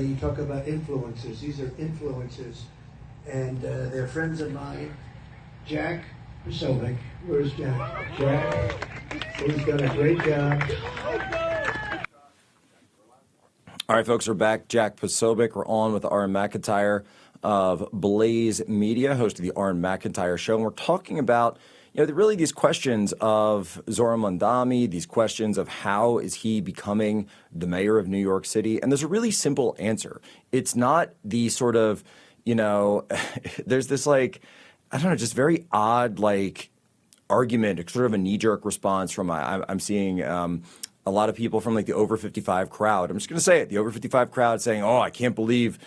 You talk about influencers. These are influencers, and they're friends of mine. Jack Posobiec. Where's Jack? Jack, who's done a great job. All right, folks, we're back. Jack Posobiec. We're on with Orrin McIntyre of Blaze Media, host of the Orrin McIntyre Show, and we're talking about really these questions of Zoran Mamdani, these questions of how is he becoming the mayor of New York City. And there's a really simple answer. It's not the sort of, there's this just very odd argument, sort of a knee-jerk response from I'm seeing a lot of people from the over 55 crowd. I'm just going to say it. The over 55 crowd saying, "Oh, I can't believe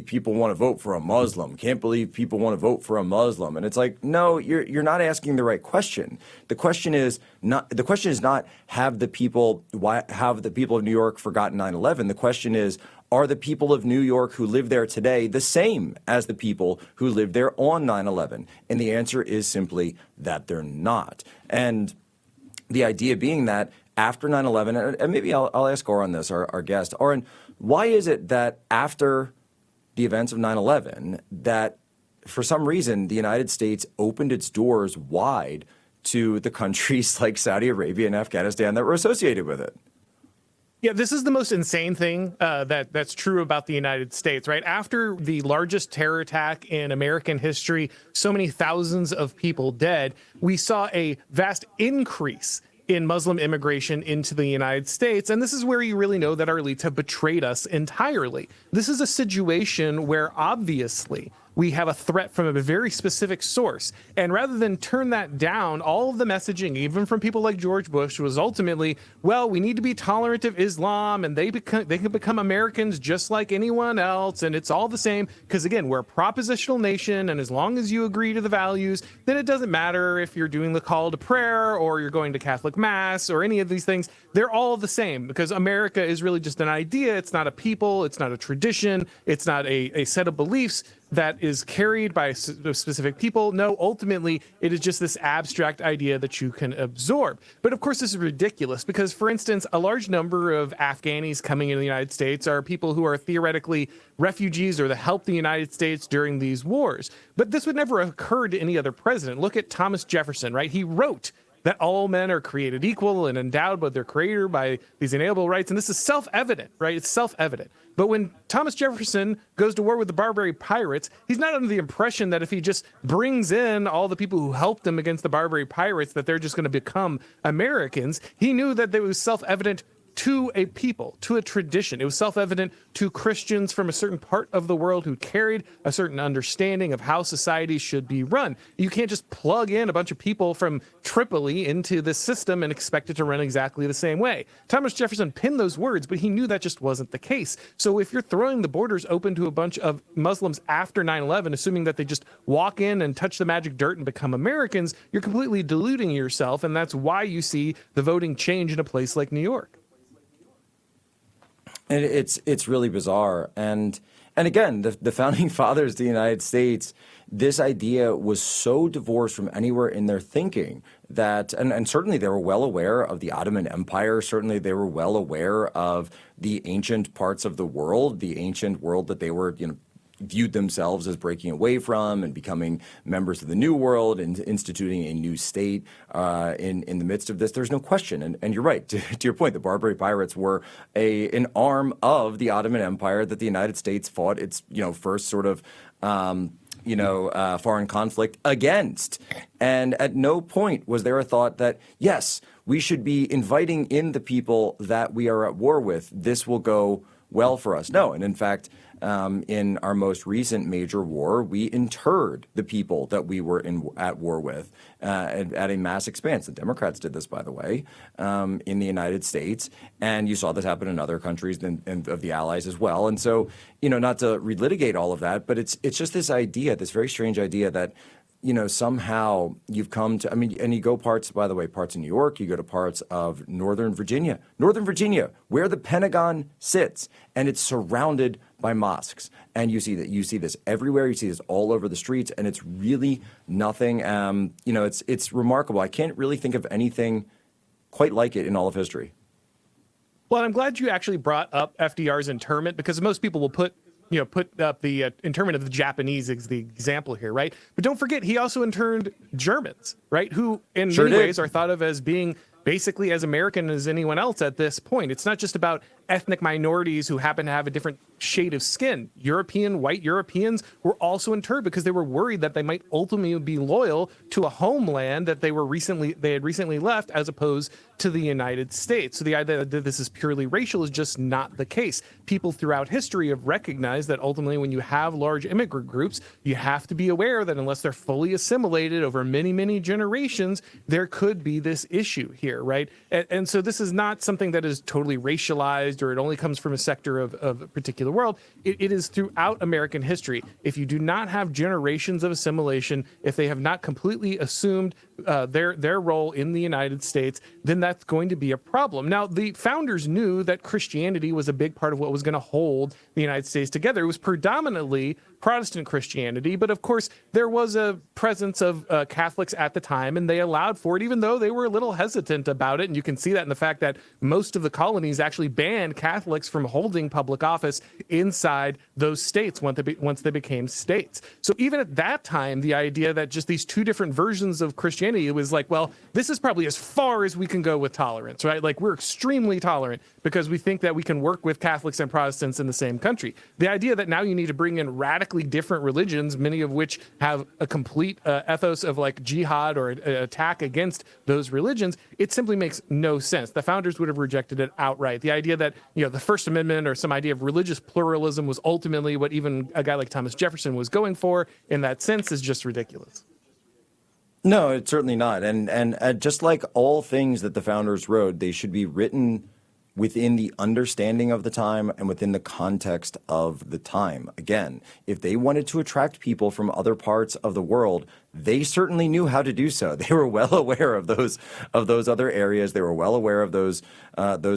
people want to vote for a Muslim. Can't believe people want to vote for a Muslim." And it's like, no, you're not asking the right question. The question is not have the people of New York forgotten 9/11? The question is, are the people of New York who live there today the same as the people who lived there on 9/11? And the answer is simply that they're not. And the idea being that after 9/11, and maybe I'll ask Orrin this, our guest. Orrin, why is it that after the events of 9/11 that for some reason the United States opened its doors wide to the countries like Saudi Arabia and Afghanistan that were associated with it? Yeah, this is the most insane thing that's true about the United States, right? After the largest terror attack in American history, so many thousands of people dead, we saw a vast increase in Muslim immigration into the United States. And this is where you really know that our elites have betrayed us entirely. This is a situation where obviously we have a threat from a very specific source. And rather than turn that down, all of the messaging, even from people like George Bush, was ultimately, well, we need to be tolerant of Islam and they can become Americans just like anyone else. And it's all the same because, again, we're a propositional nation. And as long as you agree to the values, then it doesn't matter if you're doing the call to prayer or you're going to Catholic Mass or any of these things. They're all the same because America is really just an idea. It's not a people. It's not a tradition. It's not a set of beliefs that is carried by specific people. No, ultimately, it is just this abstract idea that you can absorb. But of course, this is ridiculous because, for instance, a large number of Afghanis coming into the United States are people who are theoretically refugees or that helped the United States during these wars. But this would never occur to any other president. Look at Thomas Jefferson, right? He wrote that all men are created equal and endowed by their creator by these inalienable rights. And this is self-evident, right? It's self-evident. But when Thomas Jefferson goes to war with the Barbary pirates, he's not under the impression that if he just brings in all the people who helped him against the Barbary pirates, that they're just going to become Americans. He knew that it was self-evident to a people, to a tradition. It was self-evident to Christians from a certain part of the world who carried a certain understanding of how society should be run. You can't just plug in a bunch of people from Tripoli into this system and expect it to run exactly the same way. Thomas Jefferson penned those words, but he knew that just wasn't the case. So if you're throwing the borders open to a bunch of Muslims after 9/11, assuming that they just walk in and touch the magic dirt and become Americans, you're completely deluding yourself. And that's why you see the voting change in a place like New York. And it's really bizarre. And again, the founding fathers of the United States, this idea was so divorced from anywhere in their thinking that, and certainly they were well aware of the Ottoman Empire. Certainly they were well aware of the ancient parts of the world that they were, viewed themselves as breaking away from and becoming members of the New World and instituting a new state in the midst of this. There's no question. And you're right. To your point, the Barbary pirates were an arm of the Ottoman Empire that the United States fought its first sort of foreign conflict against. And at no point was there a thought that, yes, we should be inviting in the people that we are at war with. This will go well for us. No. And in fact, in our most recent major war, we interred the people that we were at war with at a mass expanse. The Democrats did this, by the way, in the United States. And you saw this happen in other countries and of the Allies as well. And so, not to relitigate all of that, but it's just this idea, this very strange idea that somehow you've come to, and you go parts of New York, you go to parts of Northern Virginia, where the Pentagon sits, and it's surrounded by mosques. And you see this everywhere. You see this all over the streets, and it's really nothing. It's remarkable. I can't really think of anything quite like it in all of history. Well, I'm glad you actually brought up FDR's internment, because most people will put up the internment of the Japanese as the example here, right? But don't forget, he also interned Germans, right? Who in Sure many did. ways are thought of as being basically as American as anyone else at this point. It's not just about ethnic minorities who happen to have a different shade of skin. White Europeans were also interned because they were worried that they might ultimately be loyal to a homeland that they had recently left, as opposed to the United States. So the idea that this is purely racial is just not the case. People throughout history have recognized that ultimately when you have large immigrant groups, you have to be aware that unless they're fully assimilated over many, many generations, there could be this issue here, right? And so this is not something that is totally racialized or it only comes from a sector of a particular world. It is throughout American history. If you do not have generations of assimilation, if they have not completely assumed their role in the United States, then that's going to be a problem. Now, the founders knew that Christianity was a big part of what was going to hold the United States together. It was predominantly Protestant Christianity, but of course there was a presence of Catholics at the time, and they allowed for it, even though they were a little hesitant about it. And you can see that in the fact that most of the colonies actually banned Catholics from holding public office inside those states once they became states. So even at that time, the idea that just these two different versions of Christianity, it was like, well, this is probably as far as we can go with tolerance, right? Like, we're extremely tolerant because we think that we can work with Catholics and Protestants in the same country. The idea that now you need to bring in radically different religions, many of which have a complete ethos of like jihad or an attack against those religions, it simply makes no sense. The founders would have rejected it outright. The idea that, the First Amendment or some idea of religious pluralism was ultimately what even a guy like Thomas Jefferson was going for in that sense is just ridiculous. No, it's certainly not. And just like all things that the founders wrote, they should be written within the understanding of the time and within the context of the time. Again, if they wanted to attract people from other parts of the world, they certainly knew how to do so. They were well aware of those other areas. They were well aware of those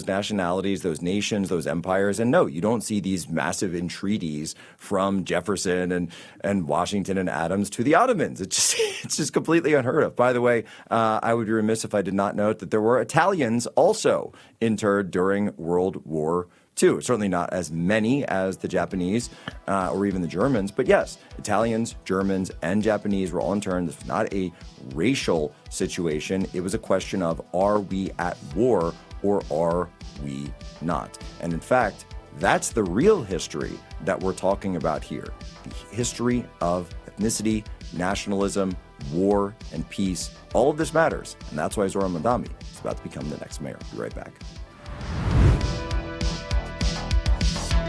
nationalities, those nations, those empires. And no, you don't see these massive entreaties from Jefferson and Washington and Adams to the Ottomans. It's just completely unheard of. By the way, I would be remiss if I did not note that there were Italians also interred during World War II. Certainly not as many as the Japanese or even the Germans, but yes, Italians, Germans, and Japanese were all interned. This was not a racial situation. It was a question of, are we at war or are we not? And in fact, that's the real history that we're talking about here. The history of ethnicity, nationalism, war, and peace. All of this matters. And that's why Zoran Mamdani is about to become the next mayor. Be right back.